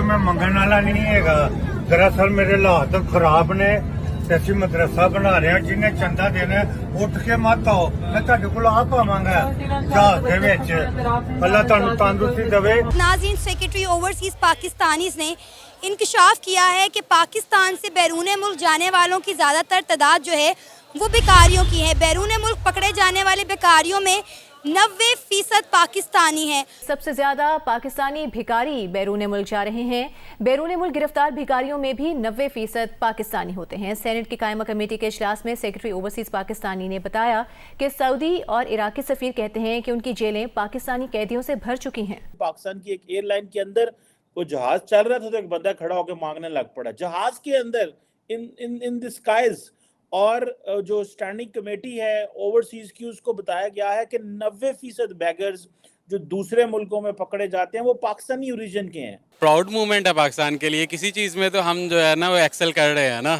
मैं मंगन वाला नहीं है। दरअसल मेरे हालात खराब ने, ਅਸੀਂ ਮਦਰਸਾ ਬਣਾ ਰਹੇ ਹਾਂ, ਜਿਹਨੇ ਚੰਦਾ ਦੇਣਾ ਉੱਠ ਕੇ ਮਤ ਆਓ, ਮੈਂ ਤੁਹਾਡੇ ਕੋਲ ਆ ਪਾਵਾਂਗਾ ਜਹਾਜ਼ ਦੇ ਵਿੱਚ। ਅੱਲਾ ਤੁਹਾਨੂੰ ਤੰਦਰੁਸਤੀ ਦੇਵੇ। नाज़रीन, सेक्रेटरी ओवरसीज पाकिस्तानीज़ ने इंकशाफ किया है कि पाकिस्तान से बैरून मुल्क जाने वालों की ज़्यादातर तादाद जो है वो बेकारियों की है। बैरून मुल्क पकड़े जाने वाले बेकारियों में 90% पाकिस्तानी है। सबसे ज्यादा पाकिस्तानी भिखारी बैरून मुल्क जा रहे हैं। बैरून मुल्क गिरफ्तार भिखारियों में भी 90% पाकिस्तानी होते हैं। सेनेट की कायमा कमेटी के इजलास में सेक्रेटरी ओवरसीज पाकिस्तानी ने बताया कि सऊदी और इराकी सफीर कहते हैं कि उनकी जेलें पाकिस्तानी कैदियों से भर चुकी हैं। पाकिस्तान की एक एयरलाइन के अंदर वो जहाज चल रहा था तो एक बंदा खड़ा होकर मांगने लग पड़ा जहाज के अंदर इन द स्काइज। और जो स्टैंडिंग कमेटी है ओवरसीज की, उसको बताया गया है कि 90% बैगर्स जो दूसरे मुल्कों में पकड़े जाते हैं वो पाकिस्तानी ओरिजिन के हैं। प्राउड मूवमेंट है पाकिस्तान के लिए, किसी चीज में तो हम जो है ना वो एक्सेल कर रहे हैं ना।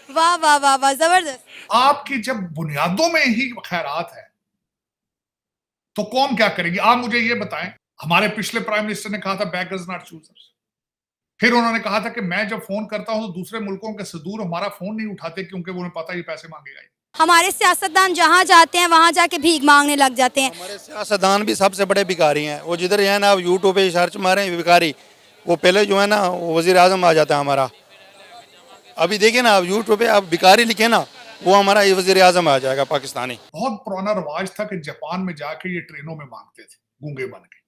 वाह वाह वाह वाह, जबरदस्त। आपकी जब बुनियादों में ही खैरात है तो कौम क्या करेगी? आप मुझे ये बताएं। हमारे पिछले प्राइम मिनिस्टर ने कहा था बैगर्स नॉट चूजर्स। फिर उन्होंने कहा था कि मैं जब फोन करता हूं तो दूसरे मुल्कों के सदूर हमारा फोन नहीं उठाते क्योंकि उन्हें पता ही पैसे मांगेगा। हमारे सियासतदान जहाँ जाते हैं वहाँ जाके भीख मांगने लग जाते हैं। हमारे सियासतदान भी सबसे बड़े भिखारी हैं। वो जिधर है ना, आप यूट्यूब पे सर्च मारें भिखारी, वो पहले जो है ना वजीर आजम आ जाता है हमारा। अभी देखिए ना, आप यूट्यूब पे आप भिखारी लिखे ना, वो हमारा वजीर आजम आ जाएगा पाकिस्तानी। बहुत पुराना रवाज था कि जापान में जाके ये ट्रेनों में मांगते थे गूंगे बन के।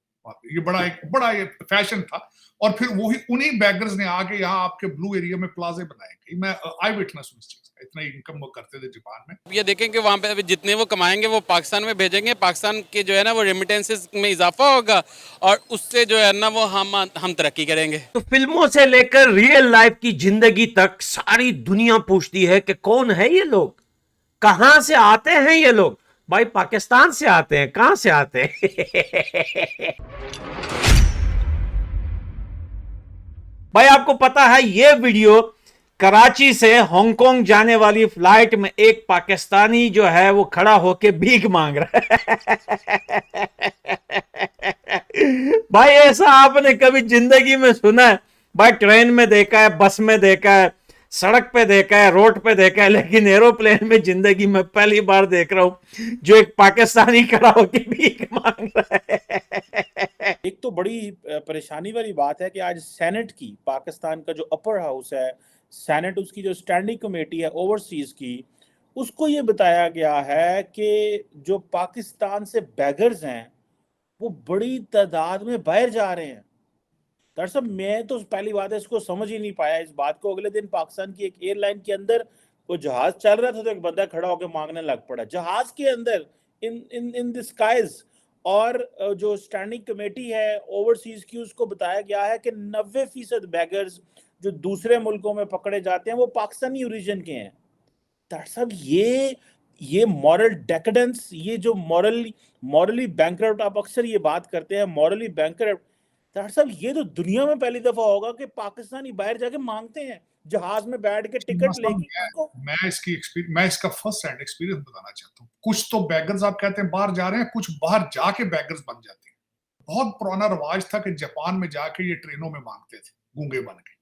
ये बड़ा ये फैशन था। और फिर वही उन्हीं बैगर्स ने आके यहाँ आपके ब्लू एरिया में प्लाजे बनाए। मैं आई विटनेस हूं इस चीज का। इतना इनकम वो करते थे जापान में। ये देखें कि वहाँ पे जितने वो कमाएंगे वो पाकिस्तान में भेजेंगे, पाकिस्तान के जो है ना वो रेमिटेंसेस में इजाफा होगा और उससे जो है ना वो हम तरक्की करेंगे। तो फिल्मों से लेकर रियल लाइफ की जिंदगी तक सारी दुनिया पूछती है कि कौन है ये लोग, कहां से आते हैं ये लोग। भाई पाकिस्तान से आते हैं, कहां से आते हैं? भाई आपको पता है ये वीडियो कराची से हांगकांग जाने वाली फ्लाइट में एक पाकिस्तानी जो है वो खड़ा होके भीख मांग रहा है। भाई ऐसा आपने कभी जिंदगी में सुना है? भाई ट्रेन में देखा है, बस में देखा है, सड़क पे देखा है, रोड पे देखा है, लेकिन एरोप्लेन में जिंदगी में पहली बार देख रहा हूं जो एक पाकिस्तानी खड़ा होकर भीख मांग रहा है। एक तो बड़ी परेशानी वाली बात है कि आज सेनेट की, पाकिस्तान का जो अपर हाउस है सेनेट, उसकी जो स्टैंडिंग कमेटी है ओवरसीज की, उसको ये बताया गया है कि जो पाकिस्तान से बैगर्स हैं वो बड़ी तादाद में बाहर जा रहे हैं। दरअसल मैं तो पहली बात है इसको समझ ही नहीं पाया इस बात को। अगले दिन पाकिस्तान की एक एयरलाइन के अंदर वो जहाज चल रहा था तो एक बंदा खड़ा होकर मांगने लग पड़ा जहाज के अंदर इन द स्काइज। और जो स्टैंडिंग कमेटी है ओवरसीज की, उसको बताया गया है कि 90% बैगर्स जो दूसरे मुल्कों में पकड़े जाते हैं वो पाकिस्तानी ओरिजिन के हैं। दरअसल ये मॉरल डेकेडेंस, ये जो मॉरली बैंकरप्ट, आप अक्सर ये बात करते हैं मॉरली बैंकरप्ट, दरअसल ये तो दुनिया में पहली दफा होगा कि पाकिस्तानी बाहर जाके मांगते हैं जहाज में बैठ के टिकट लेके। मैं इसका फर्स्ट हैंड एक्सपीरियंस बताना चाहता हूँ। कुछ तो बैगर्स आप कहते हैं बाहर जा रहे हैं, कुछ बाहर जाके बैगर्स बन जाते हैं। बहुत पुराना रवाज था कि जापान में जाके ये ट्रेनों में मांगते थे गूंगे बन के।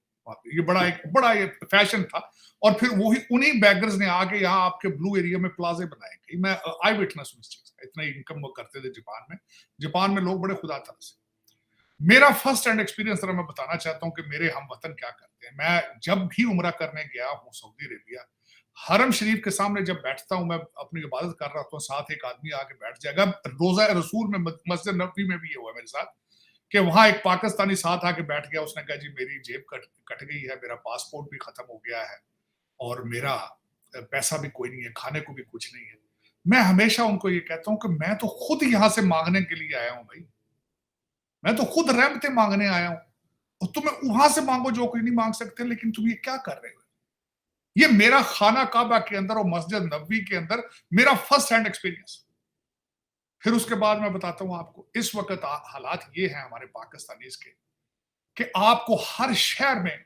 ये बड़ा ये फैशन था। और फिर वही उन्हीं बैगर्स ने आके यहाँ आपके ब्लू एरिया में प्लाजे बनाए। मैं आई विटनेस हूं इस चीज का। इतना इनकम वो करते थे जापान में लोग बड़े खुदा तरह से। मेरा फर्स्ट हैंड एक्सपीरियंस मैं बताना चाहता हूं कि मेरे हम वतन क्या करते हैं। मैं जब भी उम्रा करने गया हूं सऊदी अरेबिया, हरम शरीफ के सामने जब बैठता हूं, मैं अपनी इबादत कर रहा हूं, साथ एक आदमी आके बैठ जाएगा। रोजा रसूल में, मस्जिद नबवी में भी ये हुआ मेरे साथ कि वहां एक पाकिस्तानी साथ आके बैठ गया। उसने कहा जी मेरी जेब कट गई है, मेरा पासपोर्ट भी खत्म हो गया है और मेरा पैसा भी कोई नहीं है, खाने को भी कुछ नहीं है। मैं हमेशा उनको ये कहता हूं कि मैं तो खुद यहां से मांगने के लिए आया हूं भाई, मैं तो खुद रहमतें मांगने आया हूं और तुम्हें वहां से मांगो जो कोई नहीं मांग सकते। लेकिन तुम ये क्या कर रहे हो? ये मेरा खाना काबा के अंदर और मस्जिद नबवी के अंदर मेरा फर्स्ट हैंड एक्सपीरियंस। फिर उसके बाद मैं बताता हूं आपको, इस वक्त हालात ये हैं हमारे पाकिस्तानी के कि आपको हर शहर में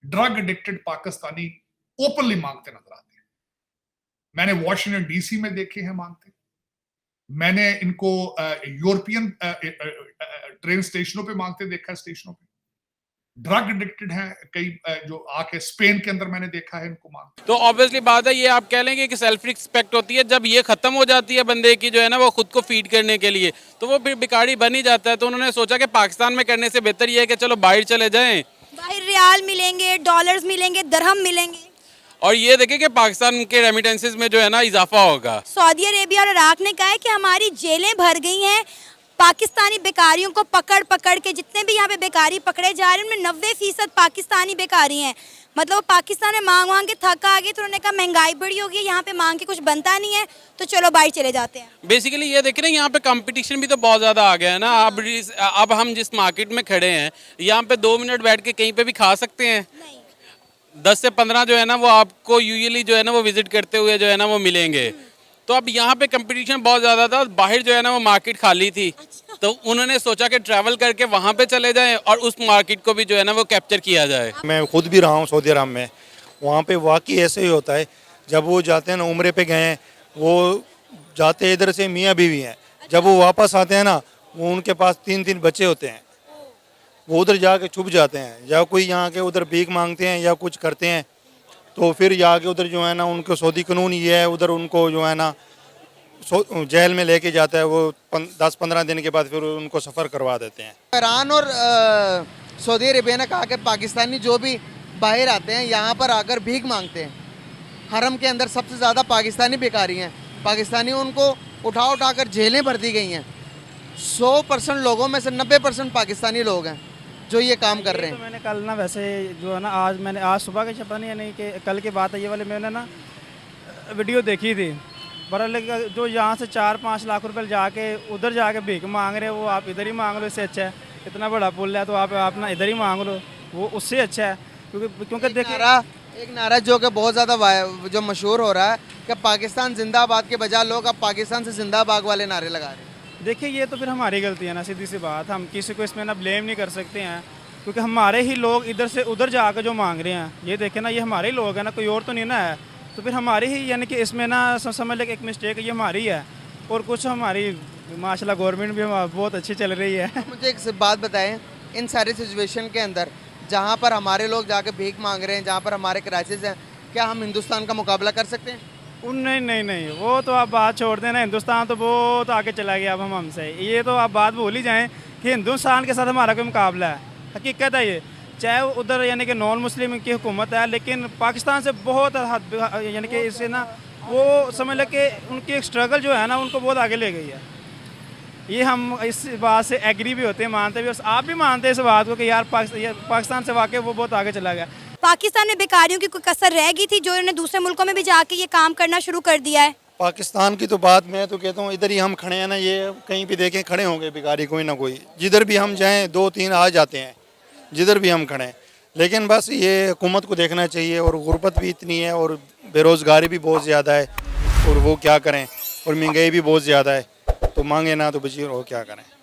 ड्रग एडिक्टेड पाकिस्तानी ओपनली मांगते नजर आते हैं। मैंने वॉशिंगटन डीसी में देखे हैं मांगते, मैंने इनको यूरोपियन ट्रेन स्टेशनों पे मांगते देखा है, स्टेशनों पे। ड्रग एडिक्टेड हैं कई, जो आके स्पेन के अंदर मैंने देखा है इनको मांगते। तो ऑब्वियसली बात है, ये आप कह लेंगे कि सेल्फ रिस्पेक्ट होती है। जब ये खत्म हो जाती है बंदे की जो है ना वो खुद को फीड करने के लिए, तो वो फिर भिखारी बन ही जाता है। तो उन्होंने सोचा कि पाकिस्तान में करने से बेहतर ये है कि चलो बाहर चले जाएं, बाहर रियाल मिलेंगे, डॉलर्स मिलेंगे, दरहम मिलेंगे, और ये देखें कि पाकिस्तान के रेमिटेंसेस में जो है ना इजाफा होगा। सऊदी अरेबिया और इराक ने कहा है कि हमारी जेलें भर गई हैं पाकिस्तानी बेकारियों को पकड़ पकड़ के। जितने भी यहाँ पे बेकारी पकड़े जा रहे हैं उनमें 90% पाकिस्तानी बेकारी हैं। मतलब वो पाकिस्तान में मांग मांग के थक आ गए, तो उन्होंने कहा महंगाई बड़ी होगी, यहाँ पे मांग के कुछ बनता नहीं है, तो चलो बाहर चले जाते हैं। बेसिकली ये देख रहे हैं यहाँ पे कंपटीशन भी तो बहुत ज़्यादा आ गया है ना। अब हम जिस मार्केट में खड़े हैं यहाँ पे 2 मिनट बैठ के कहीं पे भी खा सकते हैं। 10 से 15 जो है ना वो आपको यूजुअली जो है ना वो विजिट करते हुए जो है ना वो मिलेंगे। तो अब यहाँ पे कंपटीशन बहुत ज़्यादा था, बाहर जो है ना वो मार्केट खाली थी, तो उन्होंने सोचा कि ट्रैवल करके वहाँ पे चले जाएं और उस मार्केट को भी जो है ना वो कैप्चर किया जाए। मैं खुद भी रहा हूँ सऊदी अरब में, वहाँ पे वाकई ऐसे ही होता है। जब वो जाते हैं ना, उम्रे पे गए हैं, वो जाते इधर से मियाँ बीवी हैं, जब वो वापस आते हैं ना, वो उनके पास 3-3 बच्चे होते हैं, वो उधर जाके छुप जाते हैं, या कोई यहाँ के उधर भीख मांगते हैं या कुछ करते हैं, तो फिर जाके उधर जो है ना उनको सऊदी कानून ये है, उधर उनको जो है ना जेल में लेके जाता है, वो 10-15 दिन के बाद फिर उनको सफ़र करवा देते हैं। ईरान और सऊदी अरेबिया ने कहा कि पाकिस्तानी जो भी बाहर आते हैं यहाँ पर आकर भीख मांगते हैं। हरम के अंदर सबसे ज़्यादा पाकिस्तानी बेकारी हैं, पाकिस्तानी उनको उठा उठा कर जेलें भर दी गई हैं। 100% लोगों में से 90% पाकिस्तानी लोग हैं जो ये काम कर रहे हैं। तो मैंने कल ना वैसे जो है ना आज सुबह के छपा नहीं कि कल की बात है ये वाली, मैंने ना वीडियो देखी थी। बहरहाल जो यहाँ से 4-5 लाख रुपए जाके उधर जाके भीख मांग रहे हैं, वो आप इधर ही मांग लो, इससे अच्छा है। इतना बड़ा पुल है तो आप ना इधर ही मांग लो, वो उससे अच्छा है। क्योंकि देखिए एक नारा जो कि बहुत ज़्यादा जो मशहूर हो रहा है कि पाकिस्तान जिंदाबाद के बजाय लोग अब पाकिस्तान से जिंदाबाद वाले नारे लगा रहे हैं। देखिए ये तो फिर हमारी गलती है ना, सीधी सी बात। हम किसी को इसमें ना ब्लेम नहीं कर सकते हैं, क्योंकि हमारे ही लोग इधर से उधर जाकर जो मांग रहे हैं, ये देखें ना, ये हमारे ही लोग हैं ना, कोई और तो नहीं ना है। तो फिर हमारी ही, यानी कि इसमें ना समझ लें एक मिस्टेक ये हमारी है, और कुछ हमारी माशाल्लाह गवर्नमेंट भी बहुत अच्छी चल रही है। मुझे एक बात बताएं, इन सारी सिचुएशन के अंदर जहाँ पर हमारे लोग जाके भीख मांग रहे हैं, जहाँ पर हमारे क्राइसिस हैं, क्या हम हिंदुस्तान का मुकाबला कर सकते हैं? नहीं, वो तो आप बात छोड़ देना। हिंदुस्तान तो बहुत आगे चला गया अब हमसे। ये तो आप बात भूल ही जाएं कि हिंदुस्तान के साथ हमारा कोई मुकाबला है। हकीकत है ये, चाहे उधर यानी कि नॉन मुस्लिम की हुकूमत है, लेकिन पाकिस्तान से बहुत यानी कि इससे ना वो समझ लें कि उनकी एक स्ट्रगल जो है ना उनको बहुत आगे ले गई है। ये हम इस बात से एग्री भी होते हैं, मानते भी, और आप भी मानते हैं इस बात को कि यार पाकिस्तान से वाकई वो बहुत आगे चला गया। पाकिस्तान में बेकारियों की कोई कसर रह गई थी जो उन्होंने दूसरे मुल्कों में भी जाके ये काम करना शुरू कर दिया है? पाकिस्तान की तो बात मैं तो कहता हूँ, इधर ही हम खड़े हैं ना, ये कहीं भी देखें खड़े होंगे भिखारी कोई ना कोई, जिधर भी हम जाएं 2-3 आ जाते हैं, जिधर भी हम खड़े हैं। लेकिन बस ये हुकूमत को देखना चाहिए, और गुर्बत भी इतनी है और बेरोज़गारी भी बहुत ज़्यादा है, और वो क्या करें, और महंगाई भी बहुत ज़्यादा है, तो मांगे ना तो बची और क्या करें।